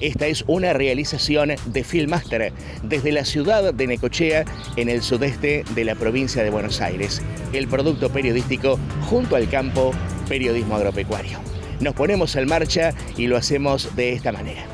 Esta es una realización de Filmmaster desde la ciudad de Necochea, en el sudeste de la provincia de Buenos Aires. El producto periodístico junto al campo, periodismo agropecuario. Nos ponemos en marcha y lo hacemos de esta manera.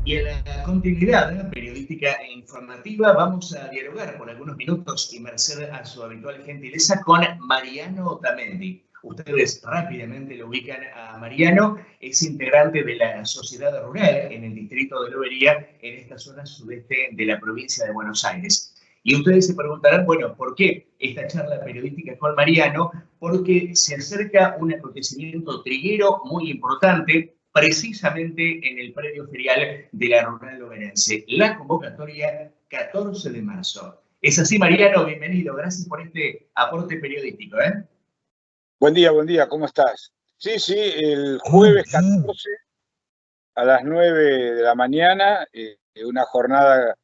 Y en la continuidad periodística e informativa vamos a dialogar por algunos minutos y merced a su habitual gentileza con Mariano Otamendi. Ustedes rápidamente lo ubican a Mariano, es integrante de la Sociedad Rural en el distrito de Lobería, en esta zona sudeste de la provincia de Buenos Aires. Y ustedes se preguntarán, bueno, ¿por qué esta charla periodística con Mariano? Porque se acerca un acontecimiento triguero muy importante, precisamente en el predio ferial de la Rural Loberense. La convocatoria 14 de marzo. Es así, Mariano, bienvenido. Gracias por este aporte periodístico. Buen día, ¿cómo estás? Sí, el jueves 14 a las 9 de la mañana, una jornada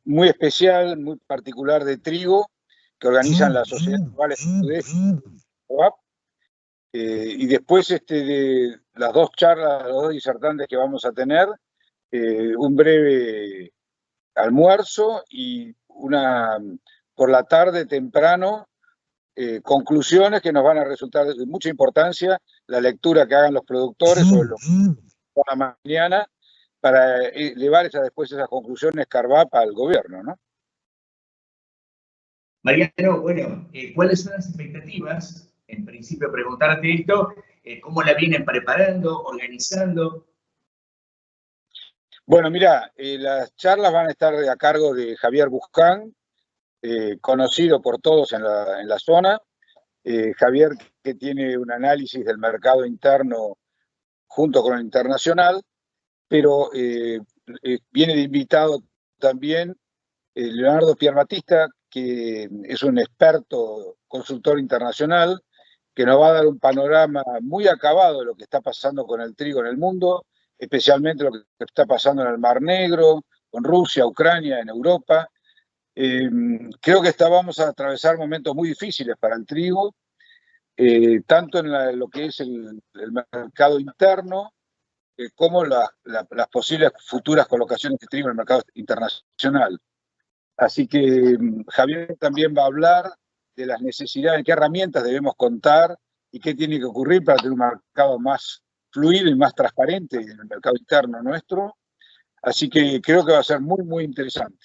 muy especial, muy particular de trigo, que organizan las sociedades rurales y después de las dos charlas, los dos disertantes que vamos a tener, un breve almuerzo y por la tarde temprano, conclusiones que nos van a resultar de mucha importancia, la lectura que hagan los productores sobre por la mañana, para llevar después esas conclusiones CARVAP al gobierno, ¿no? Mariano, bueno, ¿cuáles son las expectativas? En principio preguntarte esto, ¿cómo la vienen preparando, organizando? Bueno, mira, las charlas van a estar a cargo de Javier Buscán, conocido por todos en la zona. Javier, que tiene un análisis del mercado interno junto con el internacional, pero viene de invitado también Leonardo Piermatista, que es un experto consultor internacional, que nos va a dar un panorama muy acabado de lo que está pasando con el trigo en el mundo, especialmente lo que está pasando en el Mar Negro, con Rusia, Ucrania, en Europa. Creo que vamos a atravesar momentos muy difíciles para el trigo, tanto en lo que es el mercado interno, como las posibles futuras colocaciones de trigo en el mercado internacional. Así que Javier también va a hablar de las necesidades, qué herramientas debemos contar y qué tiene que ocurrir para tener un mercado más fluido y más transparente en el mercado interno nuestro. Así que creo que va a ser muy, muy interesante.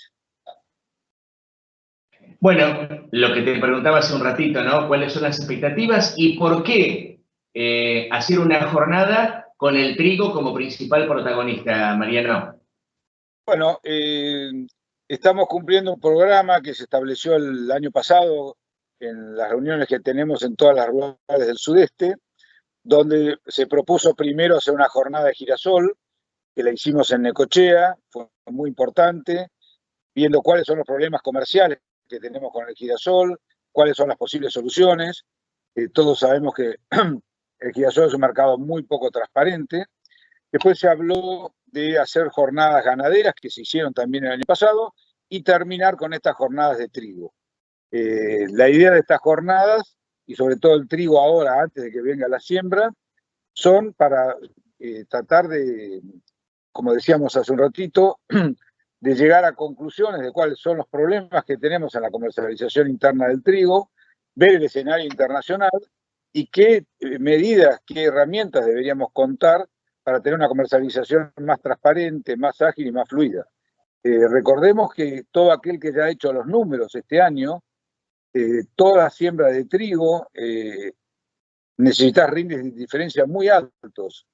Bueno, lo que te preguntaba hace un ratito, ¿no? ¿Cuáles son las expectativas y por qué hacer una jornada con el trigo como principal protagonista, Mariano? Bueno, estamos cumpliendo un programa que se estableció el año pasado en las reuniones que tenemos en todas las rurales del sudeste, donde se propuso primero hacer una jornada de girasol, que la hicimos en Necochea, fue muy importante, viendo cuáles son los problemas comerciales que tenemos con el girasol, cuáles son las posibles soluciones. Todos sabemos que el girasol es un mercado muy poco transparente. Después se habló de hacer jornadas ganaderas, que se hicieron también el año pasado, y terminar con estas jornadas de trigo. La idea de estas jornadas, y sobre todo el trigo ahora, antes de que venga la siembra, son para tratar de, como decíamos hace un ratito, de llegar a conclusiones de cuáles son los problemas que tenemos en la comercialización interna del trigo, ver el escenario internacional y qué medidas, qué herramientas deberíamos contar para tener una comercialización más transparente, más ágil y más fluida. Recordemos que todo aquel que ya ha hecho los números este año, toda siembra de trigo necesita rindes de diferencia muy altos.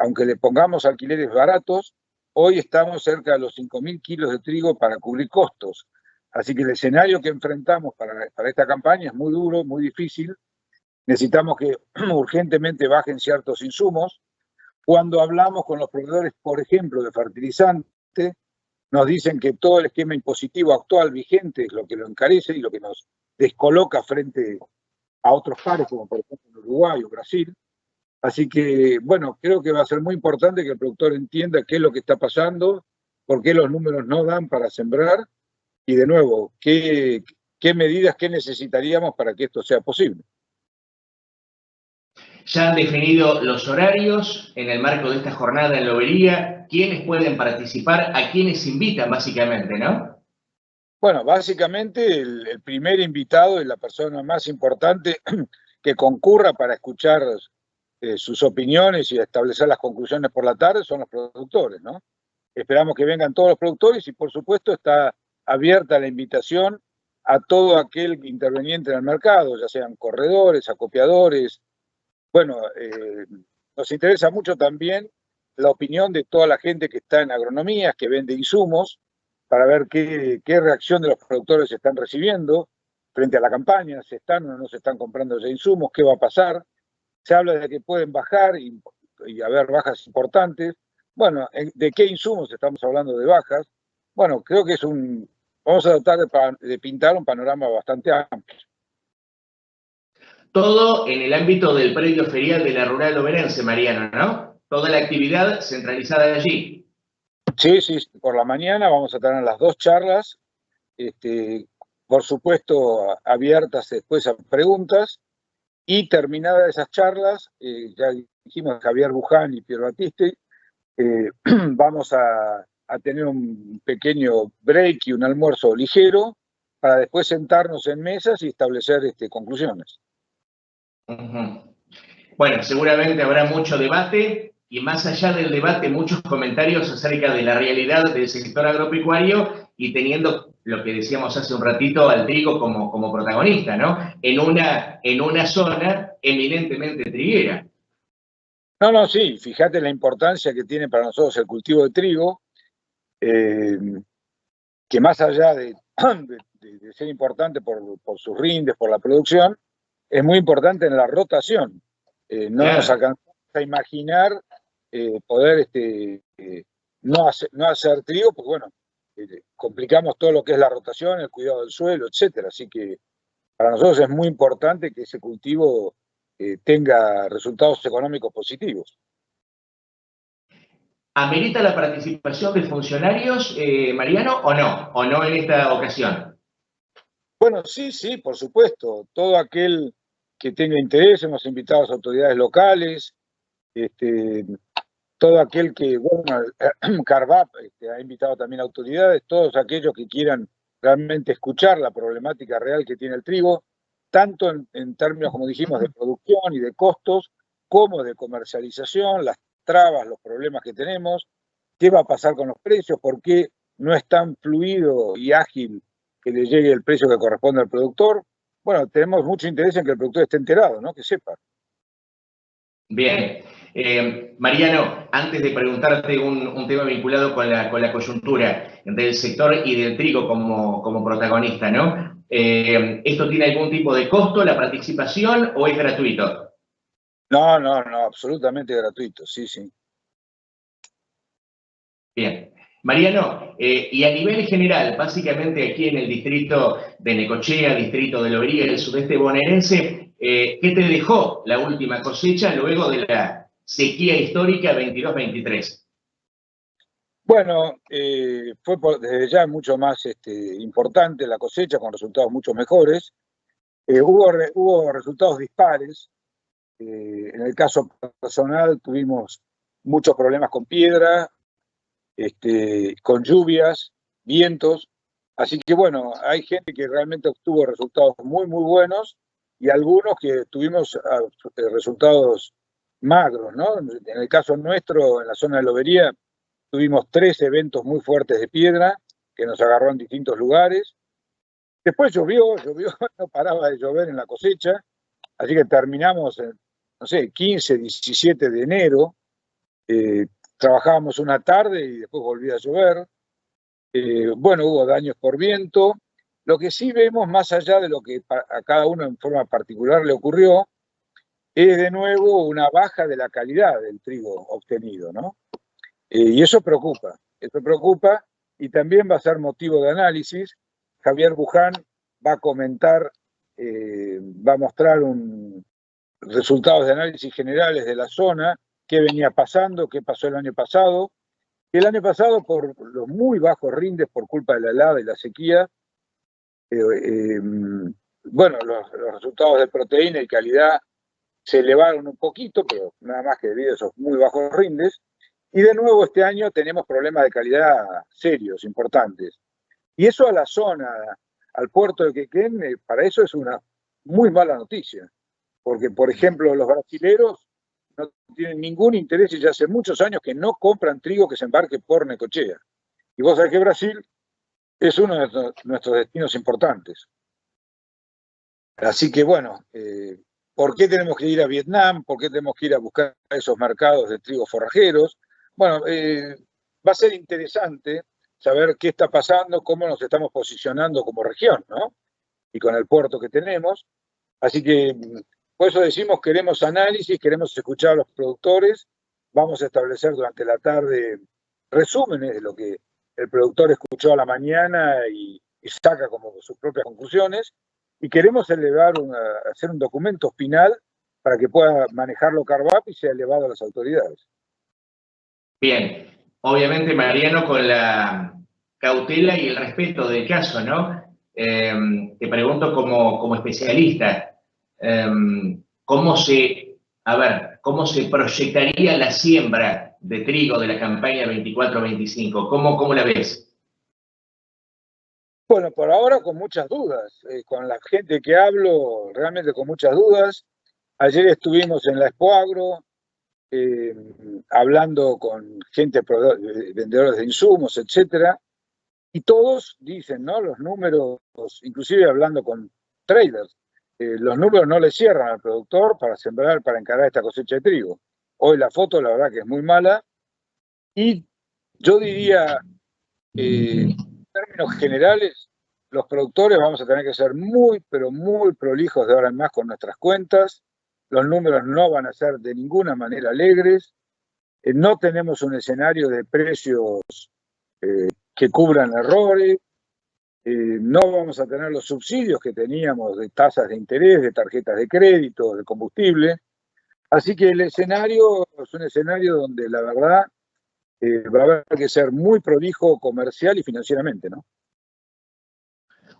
Aunque le pongamos alquileres baratos, hoy estamos cerca de los 5.000 kilos de trigo para cubrir costos. Así que el escenario que enfrentamos para esta campaña es muy duro, muy difícil, necesitamos que urgentemente bajen ciertos insumos. Cuando hablamos con los proveedores, por ejemplo, de fertilizante, nos dicen que todo el esquema impositivo actual vigente es lo que lo encarece y lo que nos descoloca frente a otros pares, como por ejemplo en Uruguay o Brasil. Así que, bueno, creo que va a ser muy importante que el productor entienda qué es lo que está pasando, por qué los números no dan para sembrar y, de nuevo, qué medidas, qué necesitaríamos para que esto sea posible. Ya han definido los horarios en el marco de esta jornada en Lobería, quiénes pueden participar, a quiénes invitan básicamente, ¿no? Bueno, básicamente el primer invitado y la persona más importante que concurra para escuchar sus opiniones y establecer las conclusiones por la tarde son los productores, ¿no? Esperamos que vengan todos los productores y, por supuesto, está abierta la invitación a todo aquel interveniente en el mercado, ya sean corredores, acopiadores. Bueno, nos interesa mucho también la opinión de toda la gente que está en agronomías, que vende insumos, para ver qué reacción de los productores se están recibiendo frente a la campaña, se están o no se están comprando ya insumos, qué va a pasar. Se habla de que pueden bajar y haber bajas importantes. Bueno, ¿de qué insumos estamos hablando de bajas? Bueno, creo que vamos a tratar de pintar un panorama bastante amplio. Todo en el ámbito del predio ferial de la Rural Loberense, Mariano, ¿no? Toda la actividad centralizada allí. Sí, por la mañana vamos a tener las dos charlas, por supuesto abiertas después a preguntas, y terminadas esas charlas, ya dijimos Javier Buján y Piero Battisti, vamos a tener un pequeño break y un almuerzo ligero para después sentarnos en mesas y establecer conclusiones. Bueno, seguramente habrá mucho debate y, más allá del debate, muchos comentarios acerca de la realidad del sector agropecuario y teniendo lo que decíamos hace un ratito al trigo como protagonista, ¿no? En una zona eminentemente triguera. No, sí, fíjate la importancia que tiene para nosotros el cultivo de trigo, que más allá de ser importante por sus rindes, por la producción, es muy importante en la rotación. No nos alcanzamos a imaginar poder no hacer trigo, pues bueno, complicamos todo lo que es la rotación, el cuidado del suelo, etcétera. Así que para nosotros es muy importante que ese cultivo tenga resultados económicos positivos. ¿Amerita la participación de funcionarios, Mariano, o no? ¿O no en esta ocasión? Bueno, sí, por supuesto. Todo aquel que tenga interés, hemos invitado a las autoridades locales, todo aquel que, bueno, Carvap ha invitado también a autoridades, todos aquellos que quieran realmente escuchar la problemática real que tiene el trigo, tanto en términos, como dijimos, de producción y de costos, como de comercialización, las trabas, los problemas que tenemos, qué va a pasar con los precios, por qué no es tan fluido y ágil que le llegue el precio que corresponde al productor. Bueno, tenemos mucho interés en que el productor esté enterado, ¿no? Que sepa. Bien. Mariano, antes de preguntarte un tema vinculado con la coyuntura del sector y del trigo como protagonista, ¿no? ¿Esto tiene algún tipo de costo, la participación, o es gratuito? No, absolutamente gratuito, sí. Bien. Mariano, y a nivel general, básicamente aquí en el distrito de Necochea, distrito de Lobería, el sudeste bonaerense, ¿qué te dejó la última cosecha luego de la sequía histórica 22-23? Bueno, fue desde ya mucho más importante la cosecha, con resultados mucho mejores. Hubo resultados dispares. En el caso personal tuvimos muchos problemas con piedra, con lluvias, vientos. Así que bueno, hay gente que realmente obtuvo resultados muy buenos y algunos que tuvimos resultados magros, ¿no? En el caso nuestro, en la zona de Lobería, tuvimos 3 eventos muy fuertes de piedra que nos agarró en distintos lugares. Después llovió, no paraba de llover en la cosecha, así que terminamos, no sé, 15, 17 de enero. Trabajábamos una tarde y después volvía a llover. Bueno, hubo daños por viento. Lo que sí vemos, más allá de lo que a cada uno en forma particular le ocurrió, es de nuevo una baja de la calidad del trigo obtenido, ¿no? Y eso preocupa, y también va a ser motivo de análisis. Javier Buján va a comentar, va a mostrar resultados de análisis generales de la zona, qué venía pasando, qué pasó el año pasado. El año pasado, por los muy bajos rindes por culpa de la helada y la sequía, bueno, los resultados de proteína y calidad se elevaron un poquito, pero nada más que debido a esos muy bajos rindes. Y de nuevo este año tenemos problemas de calidad serios, importantes. Y eso a la zona, al puerto de Quequén, para eso es una muy mala noticia. Porque, por ejemplo, los brasileros no tienen ningún interés y ya hace muchos años que no compran trigo que se embarque por Necochea. Y vos sabés que Brasil es uno de nuestros destinos importantes. Así que, bueno, ¿por qué tenemos que ir a Vietnam? ¿Por qué tenemos que ir a buscar esos mercados de trigo forrajeros? Bueno, va a ser interesante saber qué está pasando, cómo nos estamos posicionando como región, ¿no? Y con el puerto que tenemos. Así que, por eso decimos, queremos análisis, queremos escuchar a los productores. Vamos a establecer durante la tarde resúmenes de lo que el productor escuchó a la mañana y saca como sus propias conclusiones. Y queremos hacer un documento final para que pueda manejarlo Carvap y sea elevado a las autoridades. Bien, obviamente, Mariano, con la cautela y el respeto del caso, ¿no? Te pregunto como especialista, ¿cómo se proyectaría la siembra de trigo de la campaña 24-25? ¿Cómo la ves? Bueno, por ahora con muchas dudas. Con la gente que hablo, realmente con muchas dudas. Ayer estuvimos en la Expo Agro, hablando con gente, vendedores de insumos, etcétera, y todos dicen, ¿no? Los números, inclusive hablando con traders, los números no le cierran al productor para sembrar, para encarar esta cosecha de trigo. Hoy la foto, la verdad que es muy mala, y yo diría, en términos generales, los productores vamos a tener que ser muy, pero muy prolijos de ahora en más con nuestras cuentas. Los números no van a ser de ninguna manera alegres. No tenemos un escenario de precios que cubran errores. No vamos a tener los subsidios que teníamos de tasas de interés, de tarjetas de crédito, de combustible. Así que el escenario es un escenario donde la verdad va a haber que ser muy prolijo comercial y financieramente, ¿no?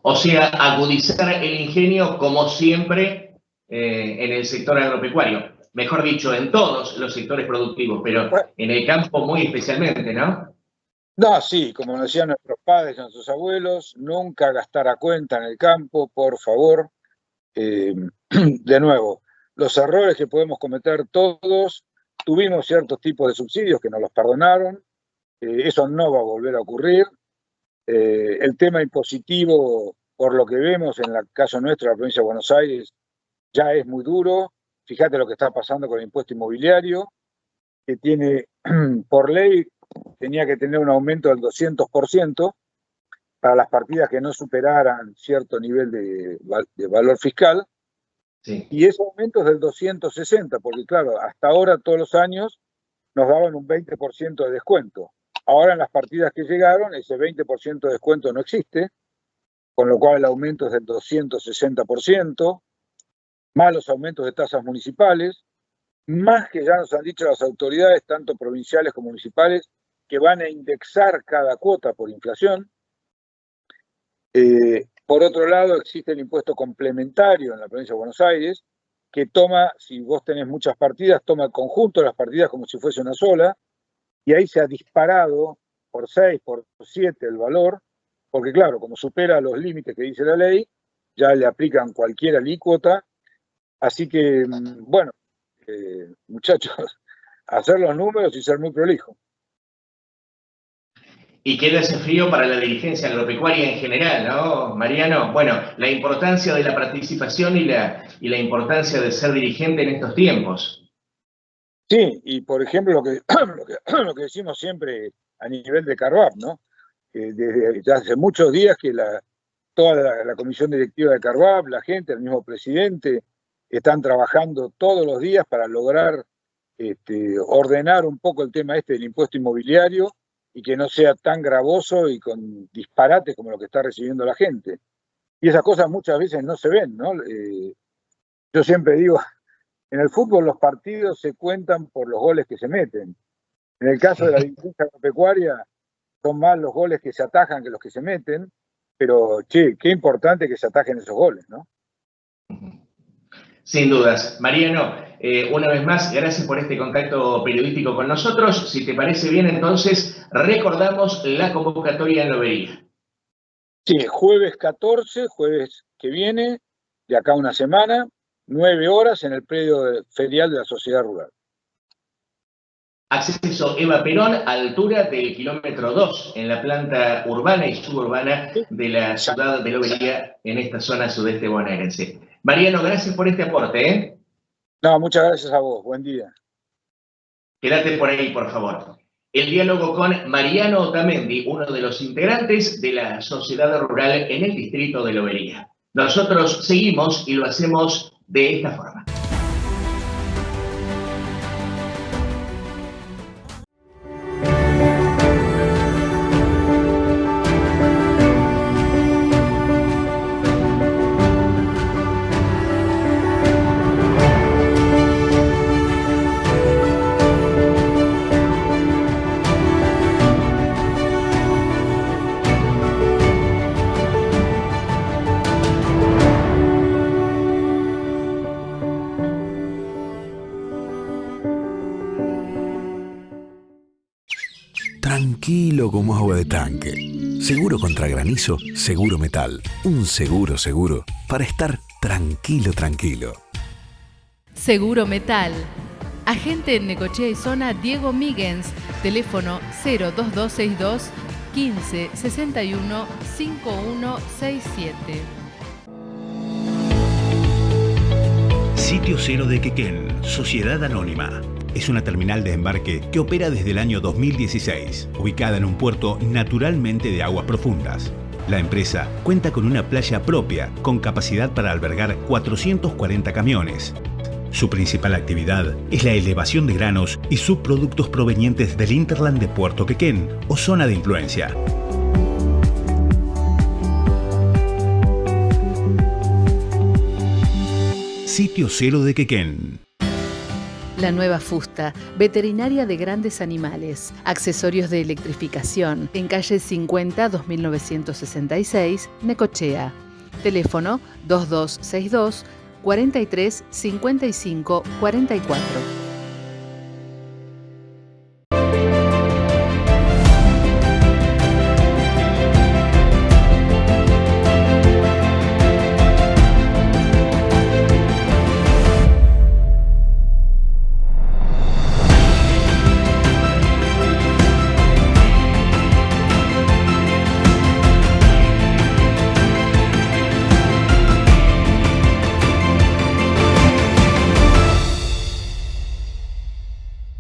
O sea, agudizar el ingenio como siempre en el sector agropecuario. Mejor dicho, en todos los sectores productivos, pero en el campo muy especialmente, ¿no? No, sí, como decían nuestros padres, nuestros abuelos, nunca gastar a cuenta en el campo, por favor. De nuevo, los errores que podemos cometer todos, tuvimos ciertos tipos de subsidios que nos los perdonaron, eso no va a volver a ocurrir. El tema impositivo, por lo que vemos en el caso nuestro, la provincia de Buenos Aires, ya es muy duro. Fíjate lo que está pasando con el impuesto inmobiliario, que tiene, por ley, tenía que tener un aumento del 200% para las partidas que no superaran cierto nivel de valor fiscal. Sí. Y ese aumento es del 260%, porque claro, hasta ahora todos los años nos daban un 20% de descuento. Ahora en las partidas que llegaron, ese 20% de descuento no existe, con lo cual el aumento es del 260%, más los aumentos de tasas municipales, más que ya nos han dicho las autoridades, tanto provinciales como municipales, que van a indexar cada cuota por inflación. Por otro lado, existe el impuesto complementario en la provincia de Buenos Aires, que toma, si vos tenés muchas partidas, toma el conjunto de las partidas como si fuese una sola, y ahí se ha disparado por 6, por 7 el valor, porque claro, como supera los límites que dice la ley, ya le aplican cualquier alícuota. Así que, bueno, muchachos, hacer los números y ser muy prolijo. Y qué desafío para la dirigencia agropecuaria en general, ¿no, Mariano? Bueno, la importancia de la participación y la importancia de ser dirigente en estos tiempos. Sí, y por ejemplo lo que decimos siempre a nivel de Carvap, ¿no? Desde hace muchos días que toda la comisión directiva de Carvap, la gente, el mismo presidente, están trabajando todos los días para lograr ordenar un poco el tema del impuesto inmobiliario y que no sea tan gravoso y con disparates como lo que está recibiendo la gente. Y esas cosas muchas veces no se ven, ¿no? Yo siempre digo, en el fútbol los partidos se cuentan por los goles que se meten. En el caso de la dirigencia agropecuaria, son más los goles que se atajan que los que se meten, pero qué importante que se atajen esos goles, ¿no? Sin dudas. Mariano, una vez más, gracias por este contacto periodístico con nosotros. Si te parece bien, entonces, recordamos la convocatoria en Lobería. Sí, jueves 14, jueves que viene, de acá a una semana, 9 horas en el predio ferial de la Sociedad Rural. Acceso Eva Perón, altura del kilómetro 2, en la planta urbana y suburbana de la ciudad de Lobería, en esta zona sudeste bonaerense. Mariano, gracias por este aporte, ¿eh? No, muchas gracias a vos. Buen día. Quédate por ahí, por favor. El diálogo con Mariano Otamendi, uno de los integrantes de la sociedad rural en el distrito de Lobería. Nosotros seguimos y lo hacemos de esta forma. Tranquilo como agua de tanque. Seguro contra granizo, Seguro Metal. Un seguro para estar tranquilo. Seguro Metal. Agente en Necochea y zona Diego Míguez. Teléfono 02262 15 61 5167. Sitio Cero de Quequén, Sociedad Anónima. Es una terminal de embarque que opera desde el año 2016, ubicada en un puerto naturalmente de aguas profundas. La empresa cuenta con una playa propia, con capacidad para albergar 440 camiones. Su principal actividad es la elevación de granos y subproductos provenientes del hinterland de Puerto Quequén o zona de influencia. Sitio Cero de Quequén. La Nueva Fusta, veterinaria de grandes animales, accesorios de electrificación, en calle 50 2966, Necochea. Teléfono 2262 43 55 44.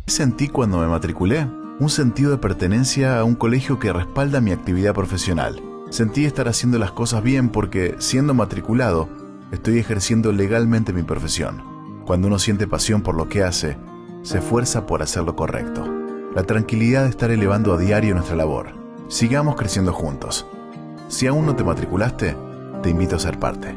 Sentí cuando me matriculé un sentido de pertenencia a un colegio que respalda mi actividad profesional. Sentí estar haciendo las cosas bien porque, siendo matriculado, estoy ejerciendo legalmente mi profesión. Cuando uno siente pasión por lo que hace, se esfuerza por hacer lo correcto. La tranquilidad de estar elevando a diario nuestra labor. Sigamos creciendo juntos. Si aún no te matriculaste, te invito a ser parte.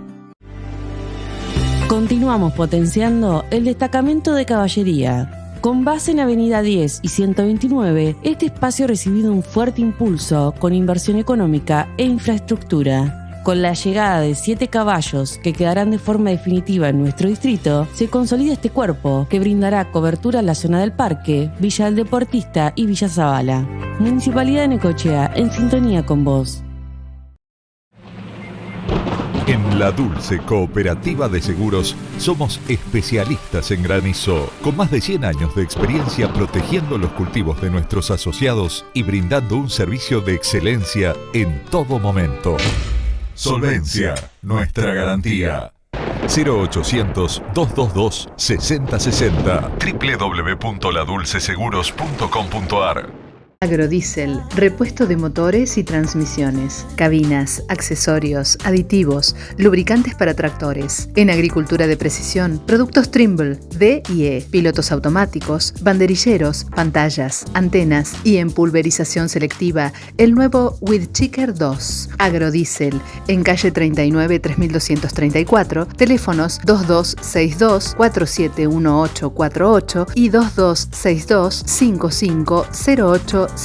Continuamos potenciando el destacamento de caballería. Con base en Avenida 10 y 129, este espacio ha recibido un fuerte impulso con inversión económica e infraestructura. Con la llegada de 7 caballos que quedarán de forma definitiva en nuestro distrito, se consolida este cuerpo que brindará cobertura a la zona del Parque, Villa del Deportista y Villa Zabala. Municipalidad de Necochea, en sintonía con vos. En La Dulce Cooperativa de Seguros somos especialistas en granizo, con más de 100 años de experiencia protegiendo los cultivos de nuestros asociados y brindando un servicio de excelencia en todo momento. Solvencia, nuestra garantía. 0800-222-6060 www.ladulceseguros.com.ar. Agrodiesel, repuesto de motores y transmisiones, cabinas, accesorios, aditivos, lubricantes para tractores. En agricultura de precisión, productos Trimble, D y E, pilotos automáticos, banderilleros, pantallas, antenas y en pulverización selectiva, el nuevo Weedchicker 2. Agrodiesel, en calle 39 3234, teléfonos 2262-471848 y 2262-550856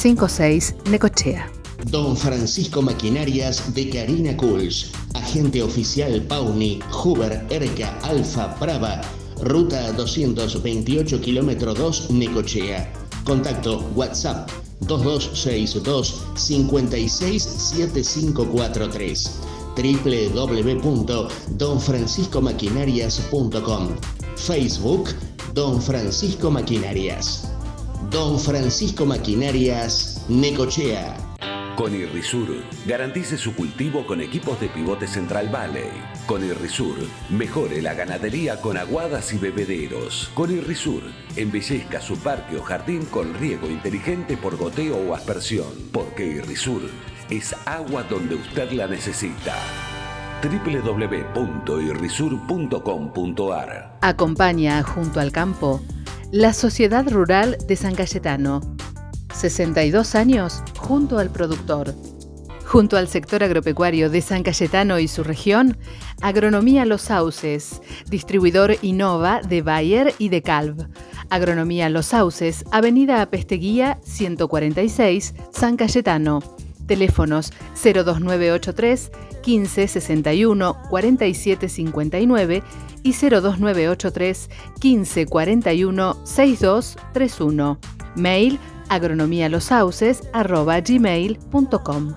Necochea. Don Francisco Maquinarias de Karina Kuls, agente oficial Pauni, Huber, Erca, Alfa, Brava, ruta 228 km 2 Necochea. Contacto WhatsApp 2262 567543, www.donfranciscomaquinarias.com, Facebook Don Francisco Maquinarias. Don Francisco Maquinarias, Necochea. Con Irrisur, garantice su cultivo con equipos de pivote Central Valley. Con Irrisur, mejore la ganadería con aguadas y bebederos. Con Irrisur, embellezca su parque o jardín con riego inteligente por goteo o aspersión. Porque Irrisur es agua donde usted la necesita. www.irrisur.com.ar. Acompaña junto al campo la Sociedad Rural de San Cayetano. 62 años junto al productor. Junto al sector agropecuario de San Cayetano y su región, Agronomía Los Sauces, distribuidor Innova de Bayer y de Calv. Agronomía Los Sauces, Avenida Apesteguía 146, San Cayetano. Teléfonos 02983 15 61 47 59 y 02983 15 41 62 31. Mail agronomialosauces@gmail.com.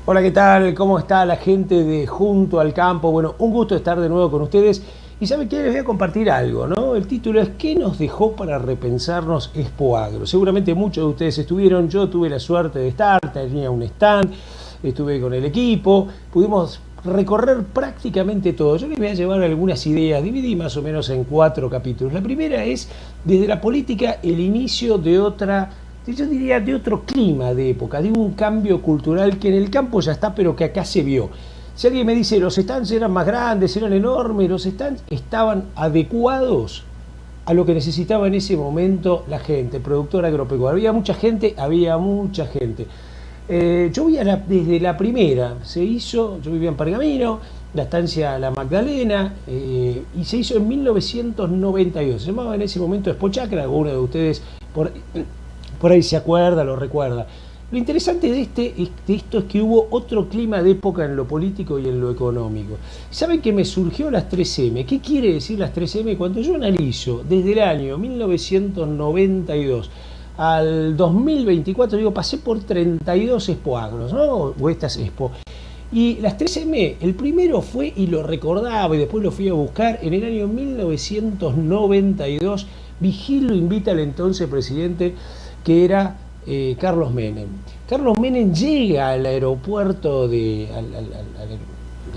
Hola, ¿qué tal? ¿Cómo está la gente de Junto al Campo? Bueno, un gusto estar de nuevo con ustedes. Y ¿saben qué? Les voy a compartir algo, ¿no? El título es ¿qué nos dejó para repensarnos Expo Agro? Seguramente muchos de ustedes estuvieron, yo tuve la suerte de estar, tenía un stand, estuve con el equipo, pudimos recorrer prácticamente todo. Yo les voy a llevar algunas ideas, dividí más o menos en 4 capítulos. La primera es, desde la política, el inicio de otra, yo diría de otro clima de época, de un cambio cultural que en el campo ya está, pero que acá se vio. Si alguien me dice, los stands eran más grandes, eran enormes, los stands estaban adecuados a lo que necesitaba en ese momento la gente, el productor agropecuario. Había mucha gente. Yo vi desde la primera, se hizo, yo vivía en Pergamino, la estancia La Magdalena, y se hizo en 1992. Se llamaba en ese momento Expo Chacra, alguno de ustedes por ahí se acuerda, lo recuerda. Lo interesante de esto es que hubo otro clima de época en lo político y en lo económico. ¿Saben que me surgió las 3M? ¿Qué quiere decir las 3M? Cuando yo analizo desde el año 1992 al 2024, digo, pasé por 32 Expo Agros, ¿no? O estas Expo. Y las 3M, el primero fue, y lo recordaba, y después lo fui a buscar, en el año 1992, Vigil lo invita al entonces presidente, que era Carlos Menem. Carlos Menem llega al aeropuerto, al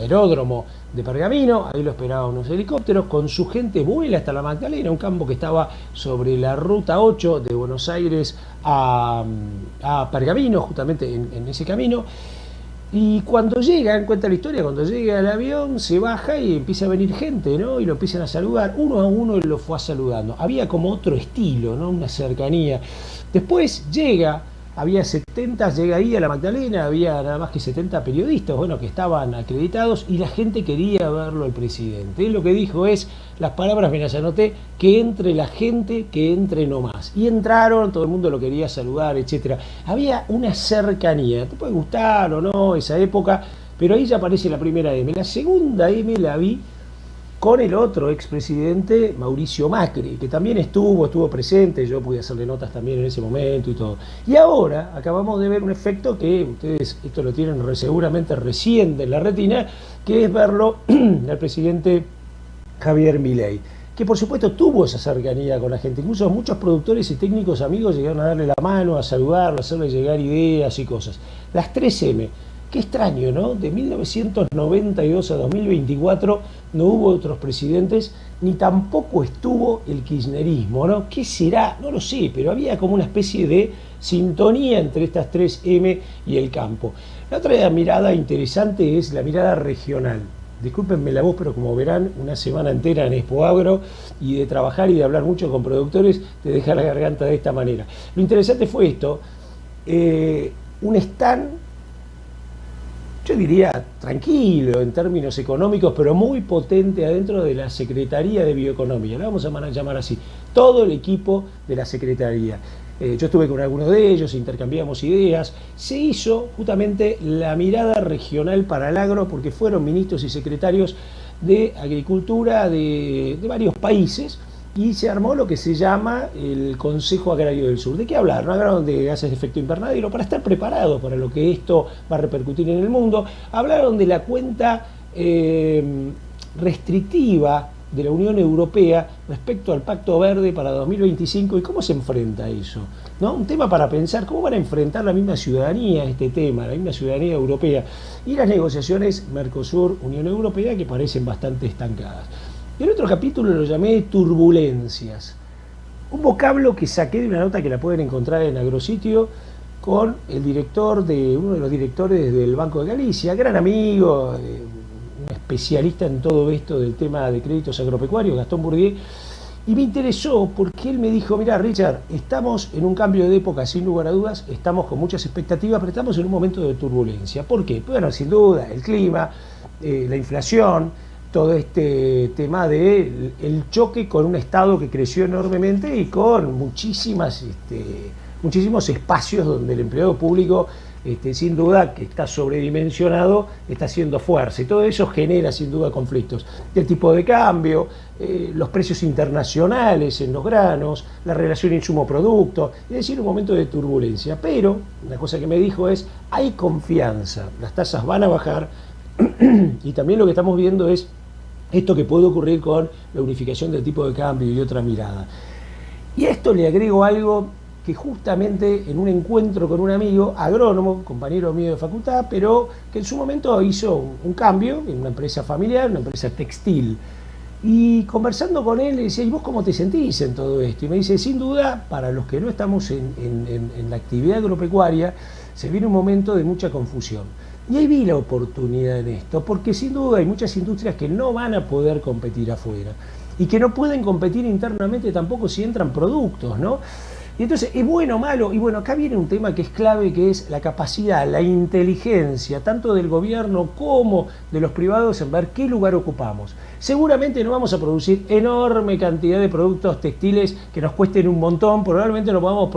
aeródromo de Pergamino, ahí lo esperaban unos helicópteros, con su gente vuela hasta La Magdalena, un campo que estaba sobre la ruta 8 de Buenos Aires a Pergamino, justamente en ese camino. Y cuando llegan, cuenta la historia, cuando llega el avión, se baja y empieza a venir gente, ¿no? Y lo empiezan a saludar, uno a uno él lo fue saludando. Había como otro estilo, ¿no? Una cercanía. Después llega ahí a La Magdalena, había nada más que 70 periodistas, bueno, que estaban acreditados, y la gente quería verlo al presidente. Él lo que dijo es, las palabras me las anoté, que entre la gente, que entre nomás. Y entraron, todo el mundo lo quería saludar, etcétera. Había una cercanía, te puede gustar o no esa época, pero ahí ya aparece la primera M. La segunda M la vi con el otro expresidente, Mauricio Macri, que también estuvo presente, yo pude hacerle notas también en ese momento y todo. Y ahora acabamos de ver un efecto que ustedes, esto lo tienen seguramente recién en la retina, que es verlo al presidente Javier Milei, que por supuesto tuvo esa cercanía con la gente. Incluso muchos productores y técnicos amigos llegaron a darle la mano, a saludarlo, a hacerle llegar ideas y cosas. Las 3M. Qué extraño, ¿no? De 1992 a 2024 no hubo otros presidentes, ni tampoco estuvo el kirchnerismo, ¿no? ¿Qué será? No lo sé, pero había como una especie de sintonía entre estas tres M y el campo. La otra mirada interesante es la mirada regional. Discúlpenme la voz, pero como verán, una semana entera en Expo Agro y de trabajar y de hablar mucho con productores te deja la garganta de esta manera. Lo interesante fue esto, un stand, yo diría tranquilo en términos económicos, pero muy potente adentro de la Secretaría de Bioeconomía, la vamos a llamar así, todo el equipo de la Secretaría. Yo estuve con algunos de ellos, intercambiamos ideas, se hizo justamente la mirada regional para el agro, porque fueron ministros y secretarios de Agricultura de varios países, y se armó lo que se llama el Consejo Agrario del Sur. ¿De qué hablar? ¿No? Hablaron de gases de efecto invernadero para estar preparados para lo que esto va a repercutir en el mundo. Hablaron de la cuenta restrictiva de la Unión Europea respecto al Pacto Verde para 2025 y cómo se enfrenta eso, ¿no? Un tema para pensar, cómo van a enfrentar la misma ciudadanía este tema, la misma ciudadanía europea, y las negociaciones Mercosur-Unión Europea, que parecen bastante estancadas. Y el otro capítulo lo llamé turbulencias, un vocablo que saqué de una nota que la pueden encontrar en Agrositio con el director uno de los directores del Banco de Galicia, gran amigo, un especialista en todo esto del tema de créditos agropecuarios, Gastón Bourdier, y me interesó porque él me dijo, mira Richard, estamos en un cambio de época sin lugar a dudas, estamos con muchas expectativas, pero estamos en un momento de turbulencia. ¿Por qué? Bueno, sin duda, el clima, la inflación, todo este tema de el choque con un Estado que creció enormemente y con muchísimos espacios donde el empleo público sin duda que está sobredimensionado, está haciendo fuerza, y todo eso genera sin duda conflictos. El tipo de cambio, los precios internacionales en los granos, la relación insumo-producto, es decir, un momento de turbulencia. Pero una cosa que me dijo es, hay confianza, las tasas van a bajar, y también lo que estamos viendo es esto que puede ocurrir con la unificación del tipo de cambio y otra mirada. Y a esto le agrego algo que justamente en un encuentro con un amigo, agrónomo, compañero mío de facultad, pero que en su momento hizo un cambio en una empresa familiar, una empresa textil. Y conversando con él le decía, ¿y vos cómo te sentís en todo esto? Y me dice, sin duda, para los que no estamos en la actividad agropecuaria, se viene un momento de mucha confusión. Y ahí vi la oportunidad en esto, porque sin duda hay muchas industrias que no van a poder competir afuera y que no pueden competir internamente tampoco si entran productos, ¿no? Y entonces, ¿es bueno o malo? Y bueno, acá viene un tema que es clave, que es la capacidad, la inteligencia, tanto del gobierno como de los privados en ver qué lugar ocupamos. Seguramente no vamos a producir enorme cantidad de productos textiles que nos cuesten un montón, probablemente no podamos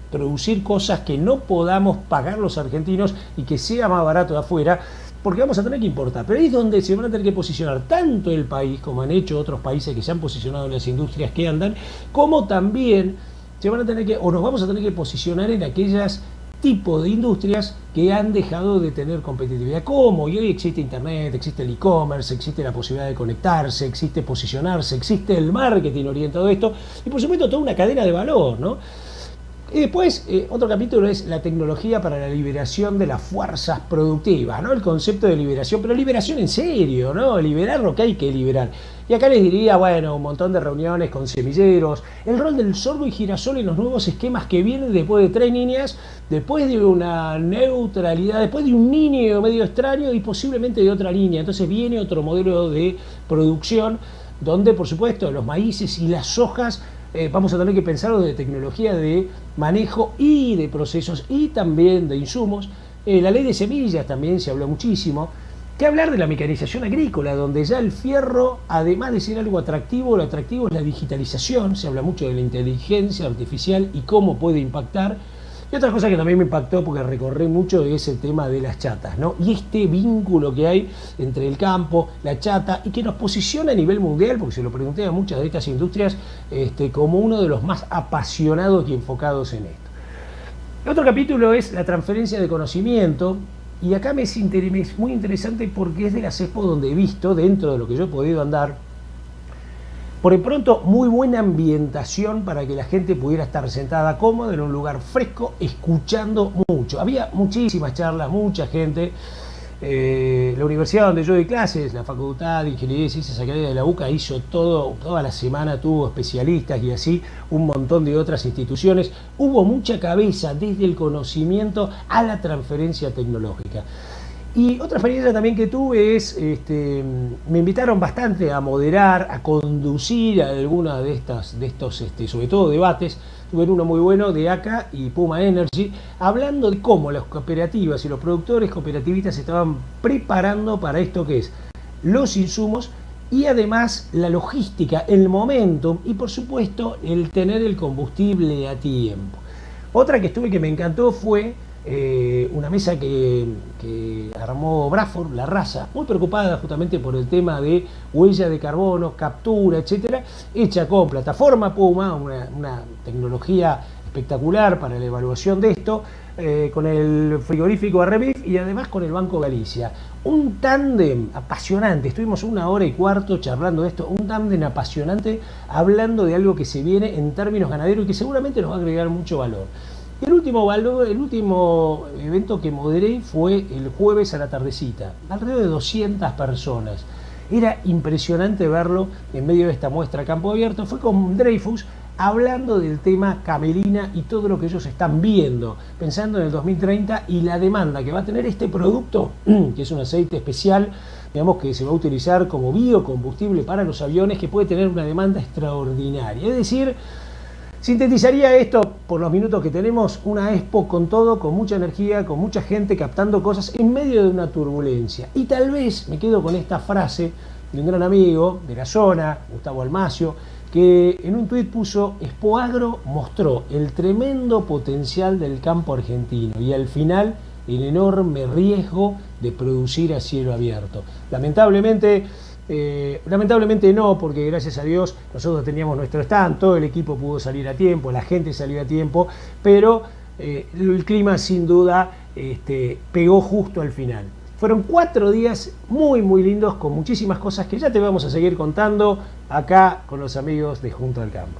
producir cosas que no podamos pagar los argentinos y que sea más barato de afuera, porque vamos a tener que importar. Pero ahí es donde se van a tener que posicionar tanto el país, como han hecho otros países que se han posicionado en las industrias que andan, como también se van a tener que, o nos vamos a tener que posicionar en aquellas tipos de industrias que han dejado de tener competitividad. ¿Cómo? Y hoy existe Internet, existe el e-commerce, existe la posibilidad de conectarse, existe posicionarse, existe el marketing orientado a esto, y por supuesto toda una cadena de valor, ¿no? Y después, otro capítulo es la tecnología para la liberación de las fuerzas productivas, ¿no? El concepto de liberación, pero liberación en serio, ¿no? Liberar lo que hay que liberar. Y acá les diría, bueno, un montón de reuniones con semilleros, el rol del sorgo y girasol en los nuevos esquemas que vienen después de 3 niñas, después de una neutralidad, después de un niño medio extraño y posiblemente de otra línea. Entonces viene otro modelo de producción donde, por supuesto, los maíces y las sojas vamos a tener que pensar de tecnología de manejo y de procesos y también de insumos. La ley de semillas también se habló muchísimo. ¿Qué hablar de la mecanización agrícola? Donde ya el fierro, además de ser algo atractivo, lo atractivo es la digitalización. Se habla mucho de la inteligencia artificial y cómo puede impactar. Y otra cosa que también me impactó, porque recorrí mucho, es el tema de las chatas, ¿no? Y este vínculo que hay entre el campo, la chata, y que nos posiciona a nivel mundial, porque se lo pregunté a muchas de estas industrias, como uno de los más apasionados y enfocados en esto. El otro capítulo es la transferencia de conocimiento, y acá me es muy interesante porque es de las expos donde he visto, dentro de lo que yo he podido andar, Por el pronto, muy buena ambientación para que la gente pudiera estar sentada cómoda en un lugar fresco, escuchando mucho. Había muchísimas charlas, mucha gente. La universidad donde yo doy clases, la Facultad de Ingeniería y Ciencias Agrarias de la UCA, hizo toda la semana, tuvo especialistas y así un montón de otras instituciones. Hubo mucha cabeza desde el conocimiento a la transferencia tecnológica. Y otra experiencia también que tuve es, me invitaron bastante a moderar, a conducir alguna de estos, sobre todo debates. Tuve uno muy bueno de ACA y Puma Energy, hablando de cómo las cooperativas y los productores cooperativistas se estaban preparando para esto que es los insumos y además la logística, el momentum y por supuesto el tener el combustible a tiempo. Otra que estuve que me encantó fue una mesa que armó Bradford, La Raza, muy preocupada justamente por el tema de huella de carbono, captura, etcétera, hecha con plataforma Puma, una tecnología espectacular para la evaluación de esto, con el frigorífico Arrevif y además con el Banco Galicia. Un tándem apasionante, estuvimos 1 hora y cuarto charlando de esto, un tándem apasionante hablando de algo que se viene en términos ganaderos y que seguramente nos va a agregar mucho valor. El último evento que moderé fue el jueves a la tardecita, alrededor de 200 personas. Era impresionante verlo en medio de esta muestra a campo abierto. Fue con Dreyfus hablando del tema camelina y todo lo que ellos están viendo, pensando en el 2030 y la demanda que va a tener este producto, que es un aceite especial, digamos, que se va a utilizar como biocombustible para los aviones, que puede tener una demanda extraordinaria. Es decir, sintetizaría esto por los minutos que tenemos, una expo con todo, con mucha energía, con mucha gente captando cosas en medio de una turbulencia. Y tal vez me quedo con esta frase de un gran amigo de la zona, Gustavo Almacio, que en un tuit puso: Expoagro mostró el tremendo potencial del campo argentino y al final el enorme riesgo de producir a cielo abierto. Lamentablemente no, porque gracias a Dios nosotros teníamos nuestro stand, todo el equipo pudo salir a tiempo, la gente salió a tiempo, pero el clima sin duda pegó justo al final. Fueron 4 días muy muy lindos con muchísimas cosas que ya te vamos a seguir contando acá con los amigos de Junto al Campo.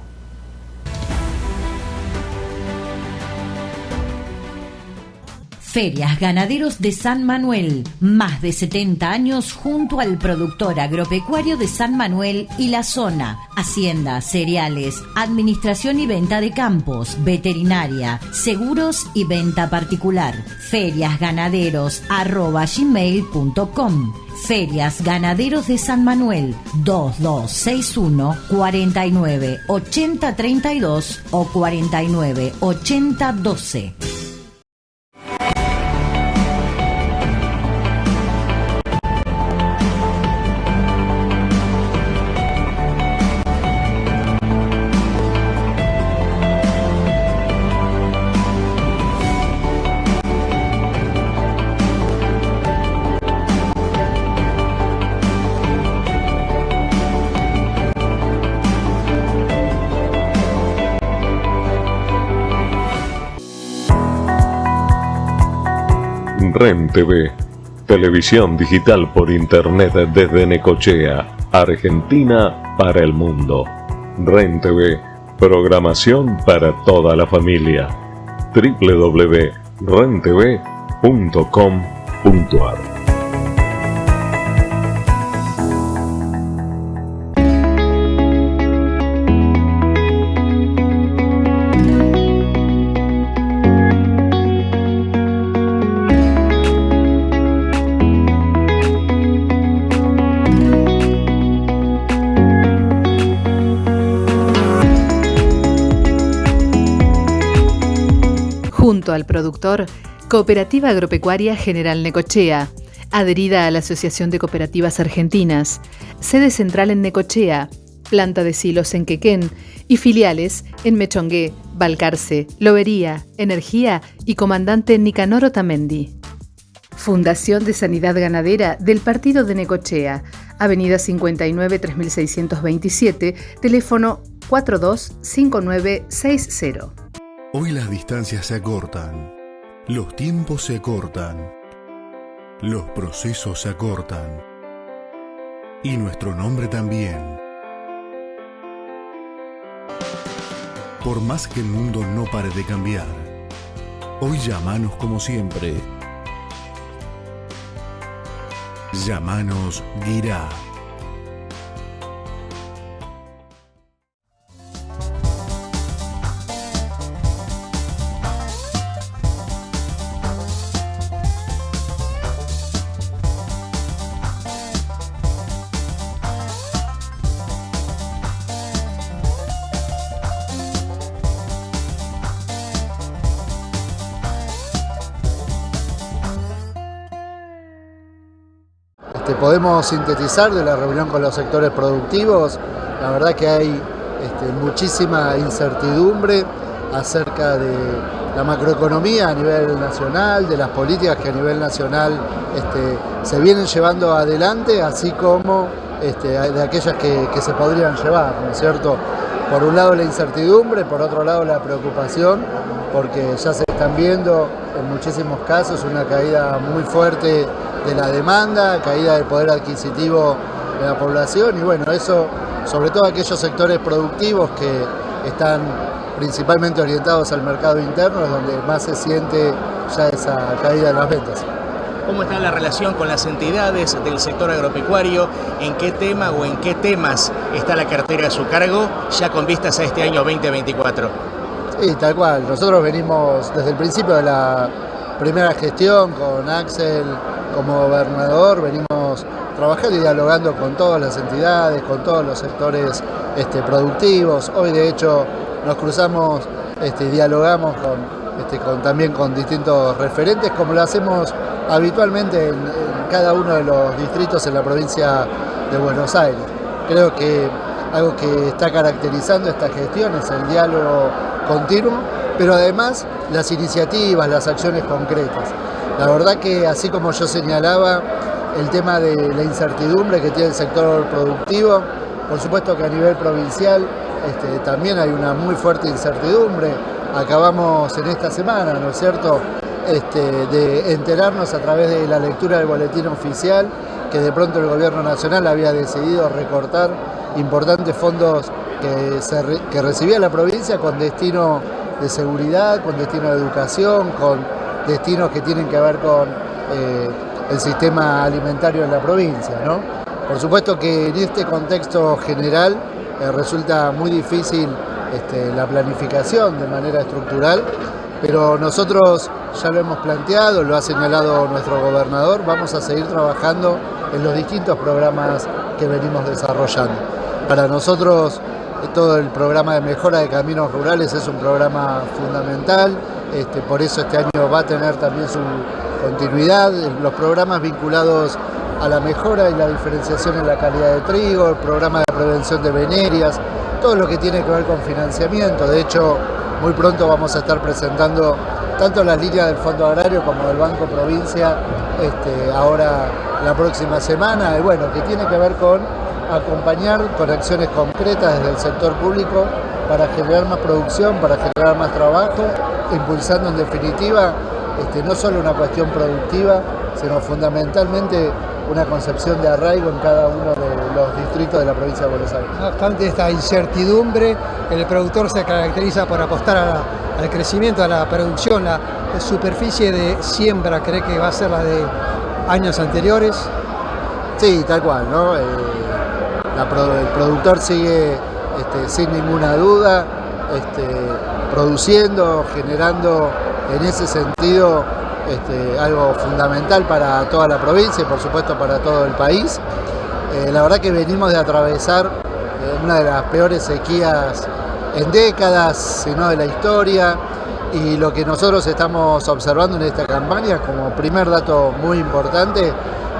Ferias Ganaderos de San Manuel, más de 70 años junto al productor agropecuario de San Manuel y la zona, hacienda, cereales, administración y venta de campos, veterinaria, seguros y venta particular. feriasganaderos@gmail.com. Ferias Ganaderos de San Manuel, 2261 49 80 32 o 49 80 12. REN TV, televisión digital por internet desde Necochea, Argentina para el mundo. REN TV, programación para toda la familia. www.rentv.com.ar. Junto al productor, Cooperativa Agropecuaria General Necochea, adherida a la Asociación de Cooperativas Argentinas, sede central en Necochea, planta de silos en Quequén y filiales en Mechongué, Balcarce, Lobería, Energía y Comandante Nicanor Otamendi. Fundación de Sanidad Ganadera del Partido de Necochea, Avenida 59 3627, teléfono 425960. Hoy las distancias se acortan, los tiempos se acortan, los procesos se acortan y nuestro nombre también. Por más que el mundo no pare de cambiar, hoy llámanos como siempre. Llámanos Guirá. Podemos sintetizar de la reunión con los sectores productivos, la verdad que hay muchísima incertidumbre acerca de la macroeconomía a nivel nacional, de las políticas que a nivel nacional se vienen llevando adelante, así como de aquellas que se podrían llevar, ¿no es cierto? Por un lado la incertidumbre, por otro lado la preocupación, porque ya se están viendo en muchísimos casos una caída muy fuerte de la demanda, caída del poder adquisitivo de la población y bueno, eso sobre todo aquellos sectores productivos que están principalmente orientados al mercado interno es donde más se siente ya esa caída de las ventas. ¿Cómo está la relación con las entidades del sector agropecuario? ¿En qué tema o en qué temas está la cartera a su cargo ya con vistas a este año 2024? Sí, tal cual. Nosotros venimos desde el principio de la primera gestión con Axel como gobernador, venimos trabajando y dialogando con todas las entidades, con todos los sectores productivos. Hoy de hecho nos cruzamos, dialogamos también con distintos referentes, como lo hacemos habitualmente en cada uno de los distritos en la provincia de Buenos Aires. Creo que algo que está caracterizando esta gestión es el diálogo continuo, pero además las iniciativas, las acciones concretas. La verdad que así como yo señalaba el tema de la incertidumbre que tiene el sector productivo, por supuesto que a nivel provincial también hay una muy fuerte incertidumbre. Acabamos en esta semana, ¿no es cierto?, de enterarnos a través de la lectura del boletín oficial que de pronto el gobierno nacional había decidido recortar importantes fondos que recibía la provincia con destino de seguridad, con destino de educación, con destinos que tienen que ver con el sistema alimentario en la provincia, ¿no? Por supuesto que en este contexto general resulta muy difícil la planificación de manera estructural, pero nosotros ya lo hemos planteado, lo ha señalado nuestro gobernador, vamos a seguir trabajando en los distintos programas que venimos desarrollando. Para nosotros todo el programa de mejora de caminos rurales es un programa fundamental, por eso este año va a tener también su continuidad, los programas vinculados a la mejora y la diferenciación en la calidad de trigo, el programa de prevención de venerias, todo lo que tiene que ver con financiamiento. De hecho, muy pronto vamos a estar presentando tanto las líneas del Fondo Agrario como del Banco Provincia, ahora la próxima semana, y bueno, que tiene que ver con acompañar con acciones concretas desde el sector público para generar más producción, para generar más trabajo, impulsando en definitiva no solo una cuestión productiva, sino fundamentalmente una concepción de arraigo en cada uno de los distritos de la provincia de Buenos Aires. No obstante esta incertidumbre, el productor se caracteriza por apostar al crecimiento, a la producción. La superficie de siembra, ¿cree que va a ser la de años anteriores? Sí, tal cual, ¿no? El productor sigue sin ninguna duda produciendo, generando en ese sentido algo fundamental para toda la provincia y por supuesto para todo el país. La verdad que venimos de atravesar una de las peores sequías en décadas, si no de la historia, y lo que nosotros estamos observando en esta campaña como primer dato muy importante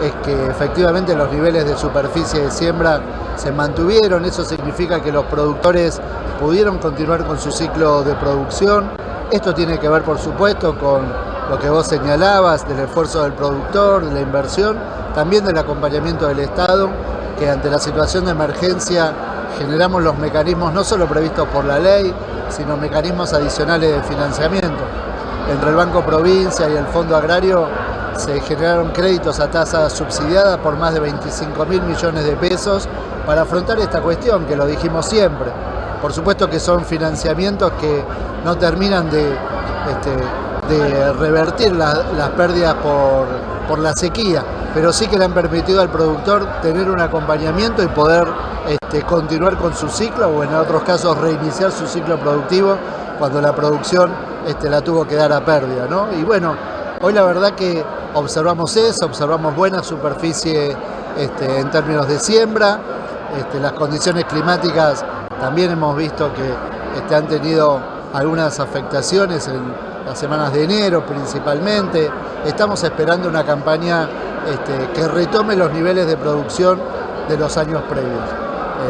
es que efectivamente los niveles de superficie de siembra se mantuvieron. Eso significa que los productores pudieron continuar con su ciclo de producción. Esto tiene que ver, por supuesto, con lo que vos señalabas, del esfuerzo del productor, de la inversión, también del acompañamiento del Estado, que ante la situación de emergencia generamos los mecanismos no solo previstos por la ley, sino mecanismos adicionales de financiamiento. Entre el Banco Provincia y el Fondo Agrario se generaron créditos a tasa subsidiada por más de 25.000 millones de pesos para afrontar esta cuestión, que lo dijimos siempre. Por supuesto que son financiamientos que no terminan de revertir las pérdidas por la sequía, pero sí que le han permitido al productor tener un acompañamiento y poder continuar con su ciclo, o en otros casos reiniciar su ciclo productivo cuando la producción la tuvo que dar a pérdida, ¿no? Y bueno, hoy la verdad que observamos eso, observamos buena superficie en términos de siembra, las condiciones climáticas también hemos visto que han tenido algunas afectaciones en las semanas de enero principalmente. Estamos esperando una campaña que retome los niveles de producción de los años previos.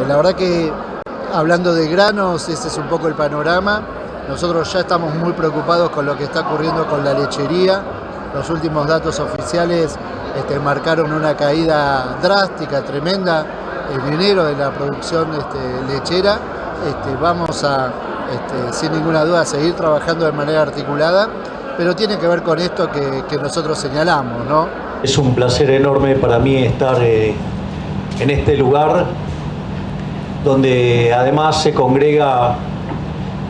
La verdad que hablando de granos, ese es un poco el panorama. Nosotros ya estamos muy preocupados con lo que está ocurriendo con la lechería. Los últimos datos oficiales marcaron una caída drástica, tremenda, en enero de la producción lechera. Vamos a, sin ninguna duda, seguir trabajando de manera articulada, pero tiene que ver con esto que nosotros señalamos, ¿no? Es un placer enorme para mí estar en este lugar donde además se congrega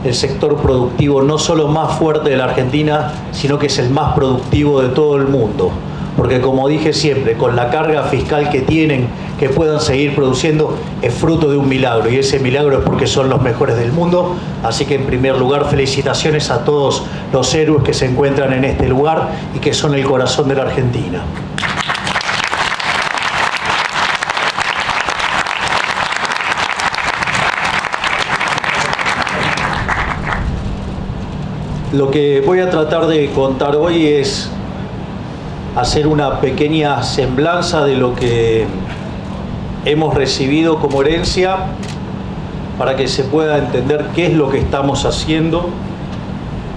el sector productivo no solo más fuerte de la Argentina, sino que es el más productivo de todo el mundo. Porque como dije siempre, con la carga fiscal que tienen, que puedan seguir produciendo, es fruto de un milagro, y ese milagro es porque son los mejores del mundo. Así que en primer lugar, felicitaciones a todos los héroes que se encuentran en este lugar y que son el corazón de la Argentina. Lo que voy a tratar de contar hoy es hacer una pequeña semblanza de lo que hemos recibido como herencia para que se pueda entender qué es lo que estamos haciendo,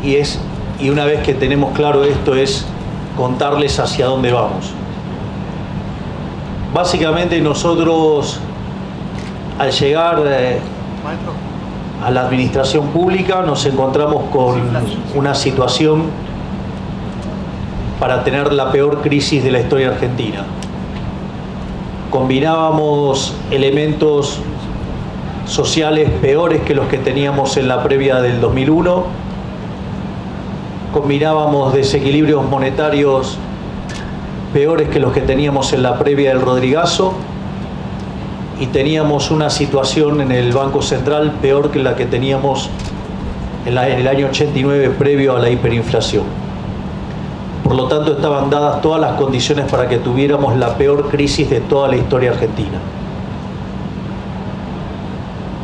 y una vez que tenemos claro esto es contarles hacia dónde vamos. Básicamente nosotros al llegar a la administración pública nos encontramos con una situación para tener la peor crisis de la historia argentina. Combinábamos elementos sociales peores que los que teníamos en la previa del 2001, combinábamos desequilibrios monetarios peores que los que teníamos en la previa del Rodrigazo, y teníamos una situación en el Banco Central peor que la que teníamos en el año 89 previo a la hiperinflación. Por lo tanto, estaban dadas todas las condiciones para que tuviéramos la peor crisis de toda la historia argentina.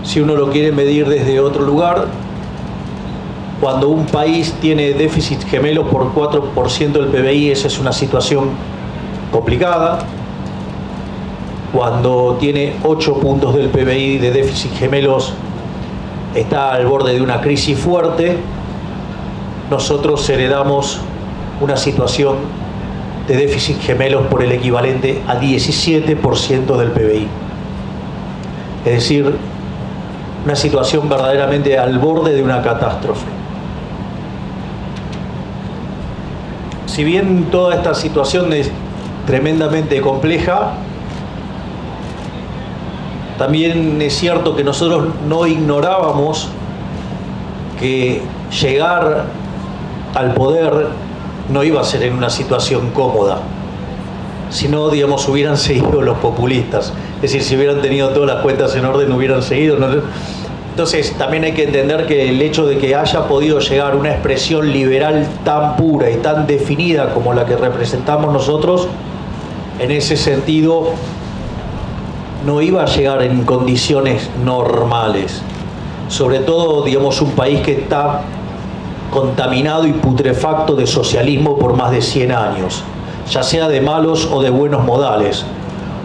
Si uno lo quiere medir desde otro lugar, cuando un país tiene déficit gemelos por 4% del PBI, esa es una situación complicada. Cuando tiene 8 puntos del PBI de déficit gemelos, está al borde de una crisis fuerte. Nosotros heredamos una situación de déficit gemelos por el equivalente a 17% del PBI. Es decir, una situación verdaderamente al borde de una catástrofe. Si bien toda esta situación es tremendamente compleja, también es cierto que nosotros no ignorábamos que llegar al poder no iba a ser en una situación cómoda, sino, digamos, hubieran seguido los populistas. Es decir, si hubieran tenido todas las cuentas en orden, hubieran seguido. Entonces, también hay que entender que el hecho de que haya podido llegar una expresión liberal tan pura y tan definida como la que representamos nosotros, en ese sentido, no iba a llegar en condiciones normales. Sobre todo, digamos, un país que está contaminado y putrefacto de socialismo por más de 100 años, ya sea de malos o de buenos modales,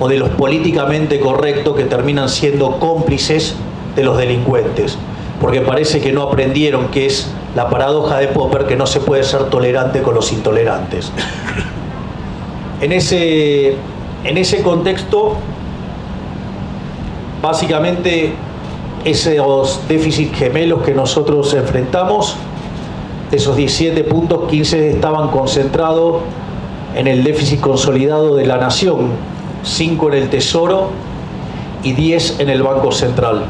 o de los políticamente correctos que terminan siendo cómplices de los delincuentes, porque parece que no aprendieron que es la paradoja de Popper, que no se puede ser tolerante con los intolerantes. En ese contexto, básicamente, esos déficits gemelos que nosotros enfrentamos, de esos 17 puntos, 15 estaban concentrados en el déficit consolidado de la nación, 5 en el Tesoro y 10 en el Banco Central.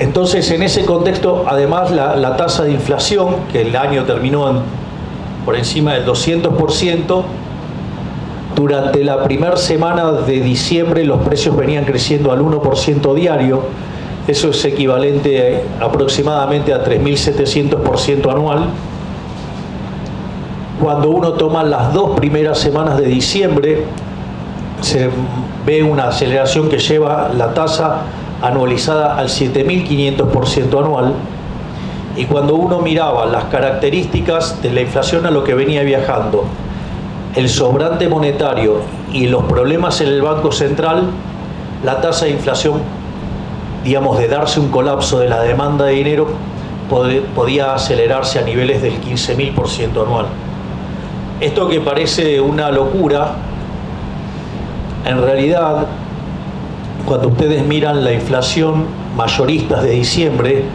Entonces, en ese contexto, además, la tasa de inflación, que el año terminó por encima del 200%, durante la primera semana de diciembre los precios venían creciendo al 1% diario. Eso es equivalente aproximadamente a 3.700% anual. Cuando uno toma las 2 primeras semanas de diciembre, se ve una aceleración que lleva la tasa anualizada al 7.500% anual. Y cuando uno miraba las características de la inflación a lo que venía viajando, el sobrante monetario y los problemas en el Banco Central, la tasa de inflación, digamos, de darse un colapso de la demanda de dinero, podía acelerarse a niveles del 15.000% anual. Esto que parece una locura, en realidad, cuando ustedes miran la inflación mayoristas de diciembre,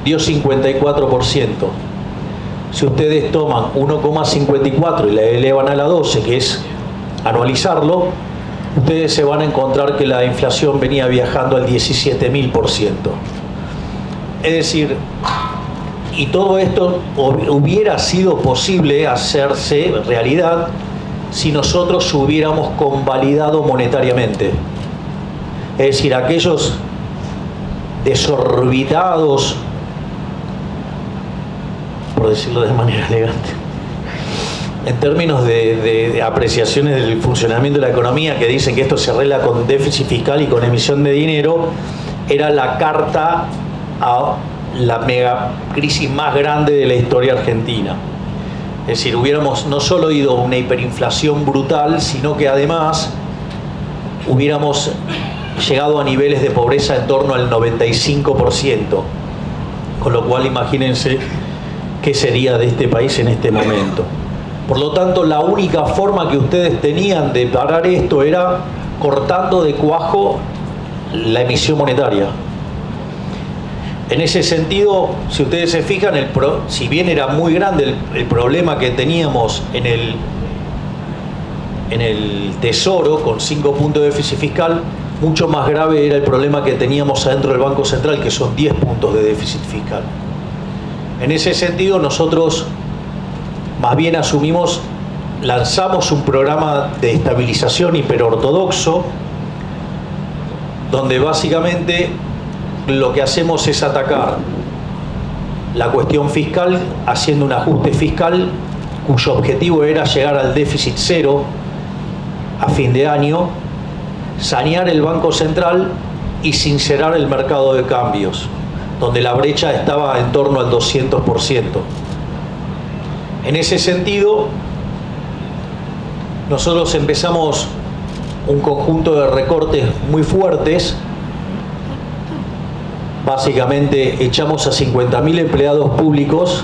dio 54%. Si ustedes toman 1,54 y la elevan a la 12, que es anualizarlo, ustedes se van a encontrar que la inflación venía viajando al 17.000%. Es decir, y todo esto hubiera sido posible hacerse realidad si nosotros hubiéramos convalidado monetariamente. Es decir, aquellos desorbitados, por decirlo de manera elegante, en términos de apreciaciones del funcionamiento de la economía, que dicen que esto se arregla con déficit fiscal y con emisión de dinero, era la carta a la mega crisis más grande de la historia argentina. Es decir, hubiéramos no solo ido a una hiperinflación brutal, sino que además hubiéramos llegado a niveles de pobreza en torno al 95%, con lo cual imagínense qué sería de este país en este momento. Por lo tanto, la única forma que ustedes tenían de parar esto era cortando de cuajo la emisión monetaria. En ese sentido, si ustedes se fijan, si bien era muy grande el problema que teníamos en el Tesoro, con 5 puntos de déficit fiscal, mucho más grave era el problema que teníamos adentro del Banco Central, que son 10 puntos de déficit fiscal. En ese sentido, nosotros más bien lanzamos un programa de estabilización hiperortodoxo, donde básicamente lo que hacemos es atacar la cuestión fiscal haciendo un ajuste fiscal cuyo objetivo era llegar al déficit cero a fin de año, sanear el Banco Central y sincerar el mercado de cambios, donde la brecha estaba en torno al 200%. En ese sentido, nosotros empezamos un conjunto de recortes muy fuertes. Básicamente echamos a 50.000 empleados públicos,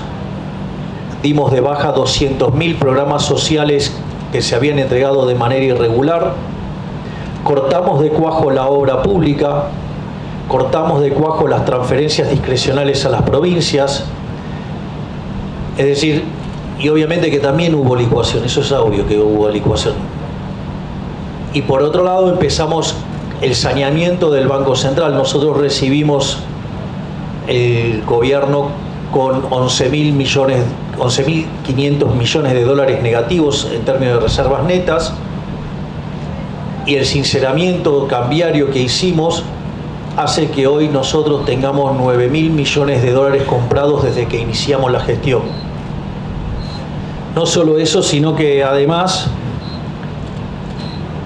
dimos de baja 200.000 programas sociales que se habían entregado de manera irregular, cortamos de cuajo la obra pública, cortamos de cuajo las transferencias discrecionales a las provincias, es decir, y obviamente que también hubo licuación, eso es obvio que hubo licuación. Y por otro lado empezamos el saneamiento del Banco Central. Nosotros recibimos el gobierno con 11.500 millones de dólares negativos en términos de reservas netas, y el sinceramiento cambiario que hicimos hace que hoy nosotros tengamos 9.000 millones de dólares comprados desde que iniciamos la gestión. No solo eso, sino que además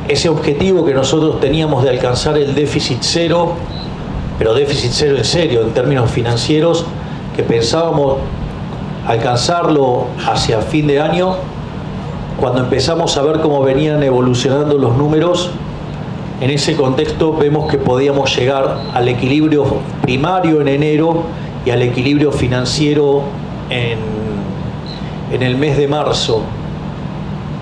ese objetivo que nosotros teníamos de alcanzar el déficit cero, pero déficit cero en serio, en términos financieros, que pensábamos alcanzarlo hacia fin de año, cuando empezamos a ver cómo venían evolucionando los números, en ese contexto vemos que podíamos llegar al equilibrio primario en enero y al equilibrio financiero en el mes de marzo.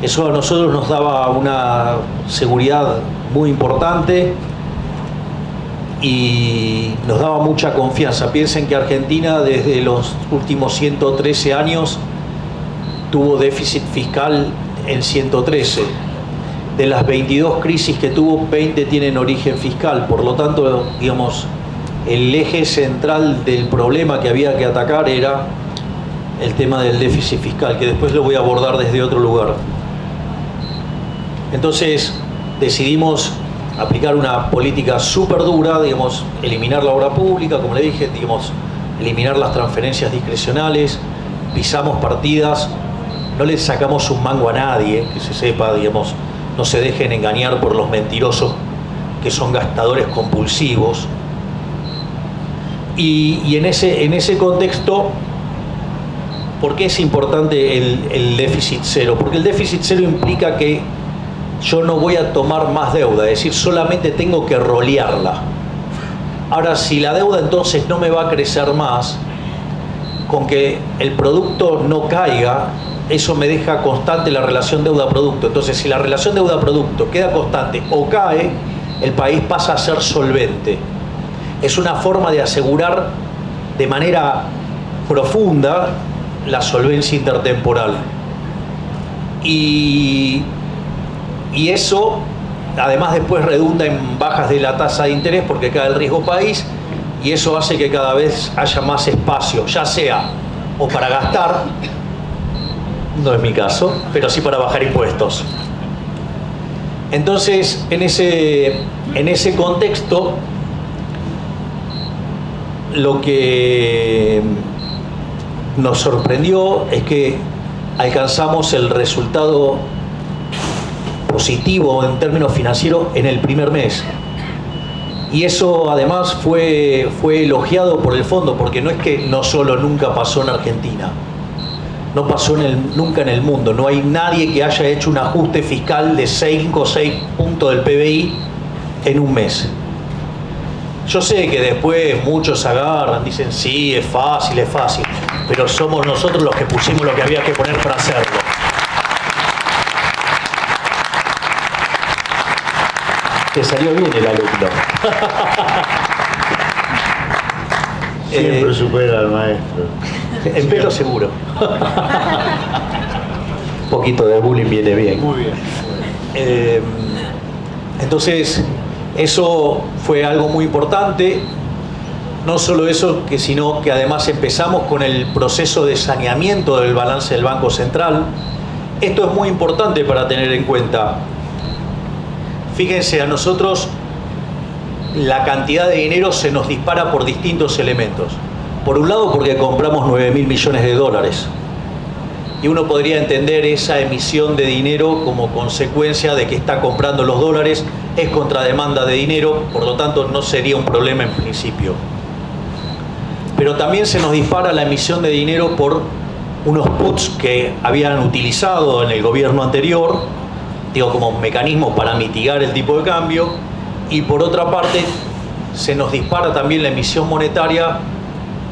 Eso a nosotros nos daba una seguridad muy importante y nos daba mucha confianza. Piensen que Argentina desde los últimos 113 años tuvo déficit fiscal en 113. De las 22 crisis que tuvo, 20 tienen origen fiscal. Por lo tanto, digamos, el eje central del problema que había que atacar era el tema del déficit fiscal, que después lo voy a abordar desde otro lugar. Entonces decidimos aplicar una política súper dura, digamos, eliminar la obra pública, como le dije, digamos, eliminar las transferencias discrecionales, pisamos partidas, no le sacamos un mango a nadie, que se sepa, digamos, no se dejen engañar por los mentirosos que son gastadores compulsivos. Y en ese contexto, ¿por qué es importante el déficit cero? Porque el déficit cero implica que yo no voy a tomar más deuda, es decir, solamente tengo que rolearla. Ahora, si la deuda entonces no me va a crecer más, con que el producto no caiga, eso me deja constante la relación deuda-producto. Entonces, si la relación deuda-producto queda constante o cae, el país pasa a ser solvente. Es una forma de asegurar de manera profunda la solvencia intertemporal. Y eso, además, después redunda en bajas de la tasa de interés porque cae el riesgo país, y eso hace que cada vez haya más espacio, ya sea o para gastar, no es mi caso, pero sí para bajar impuestos. Entonces, en ese contexto, lo que nos sorprendió es que alcanzamos el resultado positivo en términos financieros en el primer mes. Y eso además fue elogiado por el fondo, porque no es que no solo nunca pasó en Argentina, no pasó nunca en el mundo. No hay nadie que haya hecho un ajuste fiscal de 5 o 6 puntos del PBI en un mes. Yo sé que después muchos agarran, dicen sí, es fácil, pero somos nosotros los que pusimos lo que había que poner para hacerlo. Te salió bien el alumno. Siempre supera al maestro. En pelo seguro. Un poquito de bullying viene bien. Muy bien. Entonces, eso fue algo muy importante. No solo eso, sino que además empezamos con el proceso de saneamiento del balance del Banco Central. Esto es muy importante para tener en cuenta. Fíjense, a nosotros la cantidad de dinero se nos dispara por distintos elementos. Por un lado, porque compramos 9.000 millones de dólares. Y uno podría entender esa emisión de dinero como consecuencia de que está comprando los dólares, es contrademanda de dinero, por lo tanto no sería un problema en principio. Pero también se nos dispara la emisión de dinero por unos puts que habían utilizado en el gobierno anterior, digo, como mecanismo para mitigar el tipo de cambio, y por otra parte se nos dispara también la emisión monetaria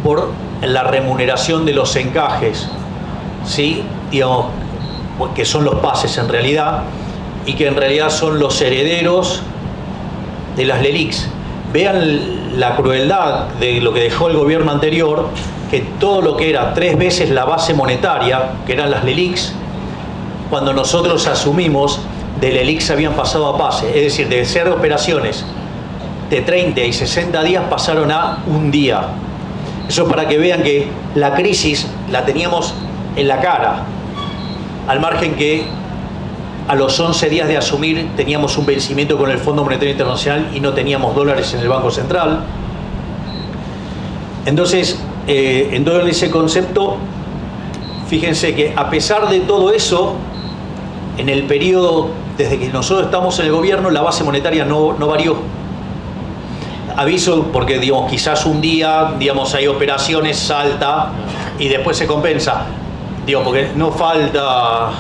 por la remuneración de los encajes, ¿sí? Digamos, que son los pases en realidad, y que en realidad son los herederos de las LELIQs. Vean la crueldad de lo que dejó el gobierno anterior, que todo lo que era 3 veces la base monetaria, que eran las LELIQs, cuando nosotros asumimos, de LELIQs habían pasado a pase, es decir, de ser operaciones de 30 y 60 días pasaron a un día. Eso para que vean que la crisis la teníamos en la cara, al margen que a los 11 días de asumir teníamos un vencimiento con el Fondo Monetario Internacional y no teníamos dólares en el Banco Central. Entonces, en todo ese concepto, fíjense que a pesar de todo eso, en el periodo desde que nosotros estamos en el gobierno, la base monetaria no varió. Aviso porque, digamos, quizás un día, digamos, hay operaciones, salta y después se compensa. Digo, porque no falta,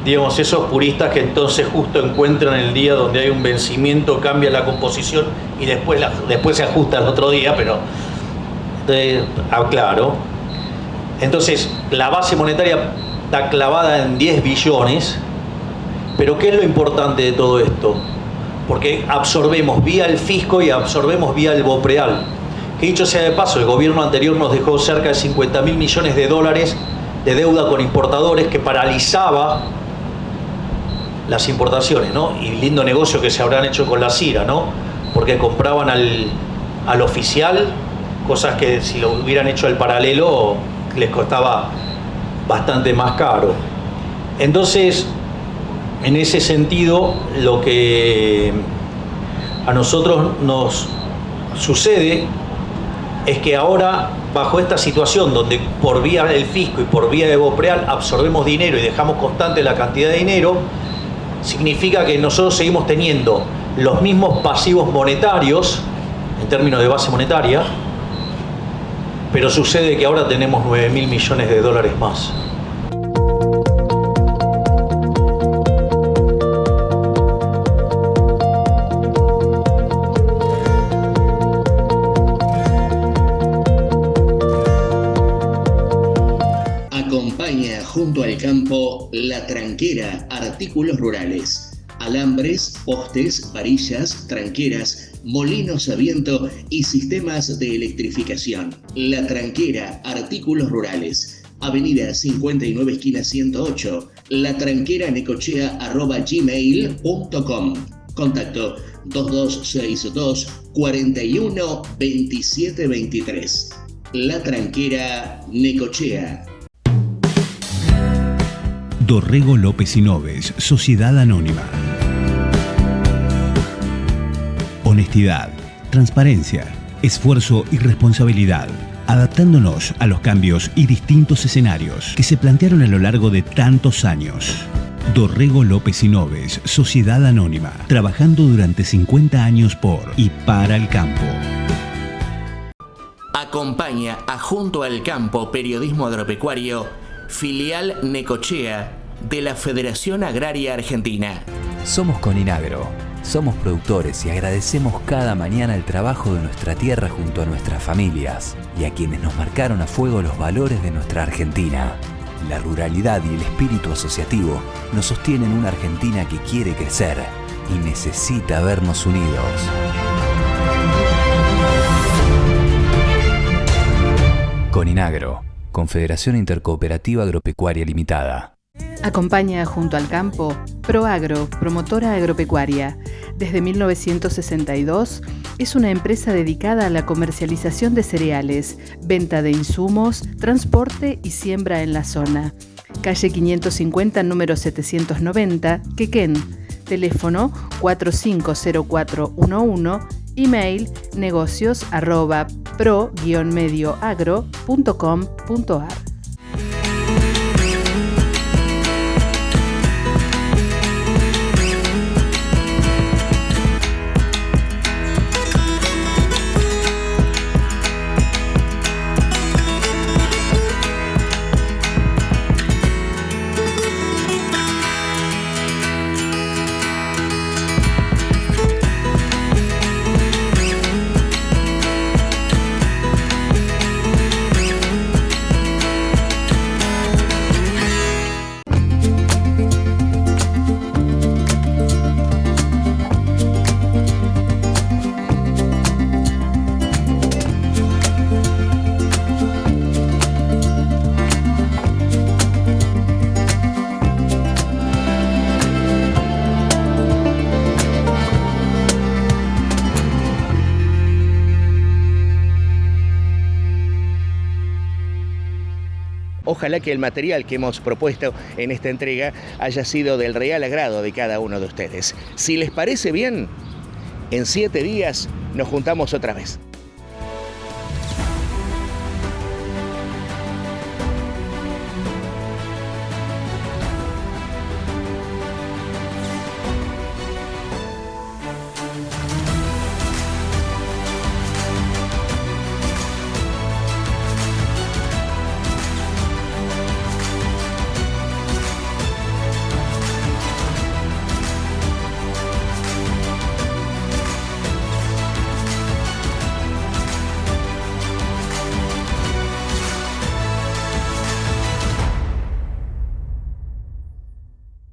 digamos, esos puristas que entonces justo encuentran el día donde hay un vencimiento, cambia la composición y después se ajusta el otro día, pero claro. Entonces, la base monetaria está clavada en 10 billones, pero ¿qué es lo importante de todo esto? Porque absorbemos vía el fisco y absorbemos vía el BOPREAL. Que dicho sea de paso, el gobierno anterior nos dejó cerca de 50.000 millones de dólares de deuda con importadores que paralizaba las importaciones, ¿no? Y lindo negocio que se habrán hecho con la CIRA, ¿no? Porque compraban al oficial, cosas que si lo hubieran hecho al paralelo les costaba bastante más caro. Entonces, en ese sentido, lo que a nosotros nos sucede es que ahora, bajo esta situación donde por vía del fisco y por vía de Bopreal absorbemos dinero y dejamos constante la cantidad de dinero, significa que nosotros seguimos teniendo los mismos pasivos monetarios en términos de base monetaria, pero sucede que ahora tenemos 9.000 millones de dólares más. Acompaña junto al campo La Tranquera, artículos rurales, alambres, postes, varillas, tranqueras, molinos a viento y sistemas de electrificación. La Tranquera, artículos rurales, Avenida 59 esquina 108, latranqueranecochea@gmail.com. Contacto 2262 41 27 23. La Tranquera Necochea. Dorrego López y Noves, Sociedad Anónima. Honestidad, transparencia, esfuerzo y responsabilidad, adaptándonos a los cambios y distintos escenarios que se plantearon a lo largo de tantos años. Dorrego López y Noves, Sociedad Anónima, trabajando durante 50 años por y para el campo. Acompaña a Junto al Campo Periodismo Agropecuario, filial Necochea de la Federación Agraria Argentina. Somos Coninagro, somos productores y agradecemos cada mañana el trabajo de nuestra tierra junto a nuestras familias y a quienes nos marcaron a fuego los valores de nuestra Argentina. La ruralidad y el espíritu asociativo nos sostienen una Argentina que quiere crecer y necesita vernos unidos. Coninagro, Confederación Intercooperativa Agropecuaria Limitada. Acompaña junto al campo Proagro, promotora agropecuaria. Desde 1962 es una empresa dedicada a la comercialización de cereales, venta de insumos, transporte y siembra en la zona. Calle 550, número 790, Quequén. Teléfono 450411, email negocios@pro-medioagro.com.ar. Ojalá que el material que hemos propuesto en esta entrega haya sido del real agrado de cada uno de ustedes. Si les parece bien, en 7 días nos juntamos otra vez.